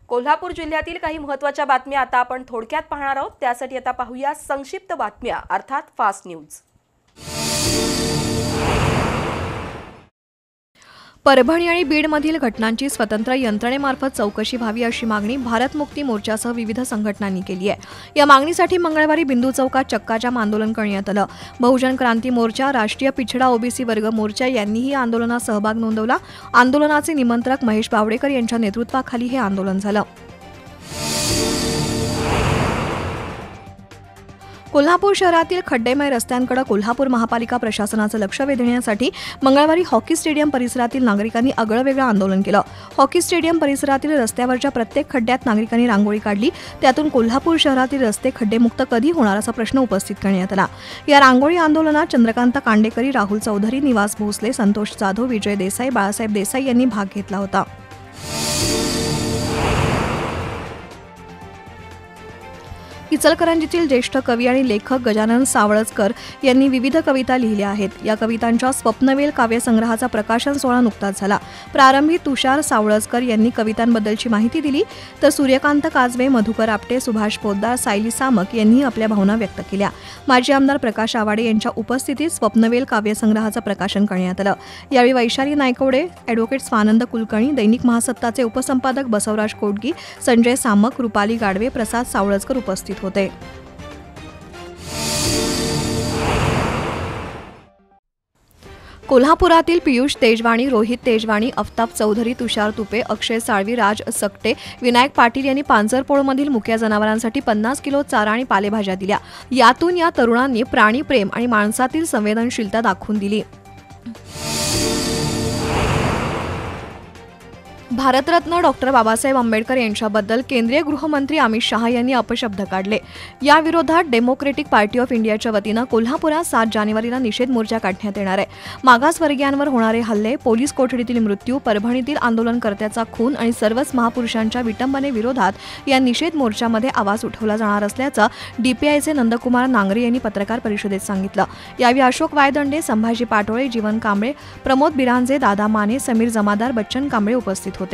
कोल्हापूर जिल्ह्यातील काही महत्त्वाच्या बातम्या आता आपण थोडक्यात पाहणार आहोत। त्यासाठी आता पाहूया संक्षिप्त बातम्या अर्थात फास्ट न्यूज। परभणी आणि बीडमधील घटनांची स्वतंत्र यंत्रणेमार्फत चौकशी व्हावी अशी मागणी भारत मुक्ती मोर्चासह विविध संघटनांनी केली आहे। या मागणीसाठी मंगळवारी बिंदू चौकात चक्काजाम आंदोलन करण्यात आलं। बहुजन क्रांती मोर्चा, राष्ट्रीय पिछडा ओबीसी वर्ग मोर्चा यांनीही आंदोलनात सहभाग नोंदवला। आंदोलनाचे निमंत्रक महेश बावडेकर यांच्या नेतृत्वाखाली हे आंदोलन झालं। कोल्हापूर शहरातील खड्डेमय रस्त्यांकडे कोल्हापूर महापालिका प्रशासनाचं लक्ष वेधण्यासाठी मंगळवारी हॉकी स्टेडियम परिसरातील नागरिकांनी आगळंवेगळं आंदोलन केलं। हॉकी स्टेडियम परिसरातील रस्त्यावरच्या प्रत्येक खड्ड्यात नागरिकांनी रांगोळी काढली। त्यातून कोल्हापूर शहरातील रस्ते खड्डेमुक्त कधी होणार असा प्रश्न उपस्थित करण्यात आला। या रांगोळी आंदोलनात चंद्रकांत कांडेकरी, राहुल चौधरी, निवास भोसले, संतोष जाधव, विजय देसाई, बाळासाहेब देसाई यांनी भाग घेतला होता। इचलकरंजीतील ज्येष्ठ कवी आणि लेखक गजानन सावळजकर यांनी विविध कविता लिहिल्या आहेत। या कवितांच्या स्वप्नवेल काव्यसंग्रहाचा प्रकाशन सोहळा नुकताच झाला। प्रारंभी तुषार सावळजकर यांनी कवितांबद्दलची माहिती दिली, तर सूर्यकांत काजवे, मधुकर आपटे, सुभाष पोद्दार, सायली सामक यांनी आपल्या भावना व्यक्त केल्या। माजी आमदार प्रकाश आवाडे यांच्या उपस्थितीत स्वप्नवेल काव्यसंग्रहाचं प्रकाशन करण्यात आलं। यावेळी वैशाली नायकवडे, ॲडव्होकेट स्वानंद कुलकर्णी, दैनिक महासत्ताचे उपसंपादक बसवराज कोटगी, संजय सामक, रुपाली गाडवे, प्रसाद सावळजकर उपस्थित होते। कोल्हापुरातील पियुष तेजवाणी, रोहित तेजवाणी, अफ्ताब चौधरी, तुषार तुपे, अक्षय साळवी, राज सकटे, विनायक पाटील यांनी पांजरपोळमधील मुक्या जनावरांसाठी 50 किलो चारा आणि पालेभाज्या दिल्या। यातून या तरुणांनी प्राणीप्रेम आणि माणसातील संवेदनशीलता दाखवून दिली। भारतरत्न डॉक्टर बाबासाहेब आंबेडकर यांच्याबद्दल केंद्रीय गृहमंत्री अमित शहा यांनी अपशब्द काढले। या विरोधात डेमोक्रेटिक पार्टी ऑफ इंडियाच्या वतीनं कोल्हापुरात 7 जानेवारीला निषेध मोर्चा काढण्यात येणार आहे। मागासवर्गीयांवर होणारे हल्ले, पोलीस कोठडीतील मृत्यू, परभणीतील आंदोलनकर्त्याचा खून आणि सर्वच महापुरुषांच्या विटंबनेविरोधात या निषेध मोर्चामध्ये आवाज उठवला जाणार असल्याचं डीपीआयचे नंदकुमार नांगरे यांनी पत्रकार परिषदेत सांगितलं। यावेळी अशोक वायदंडे, संभाजी पाटोळे, जीवन कांबळे, प्रमोद बिरांजे, दादा माने, समीर जमादार, बच्चन कांबळे उपस्थित होते।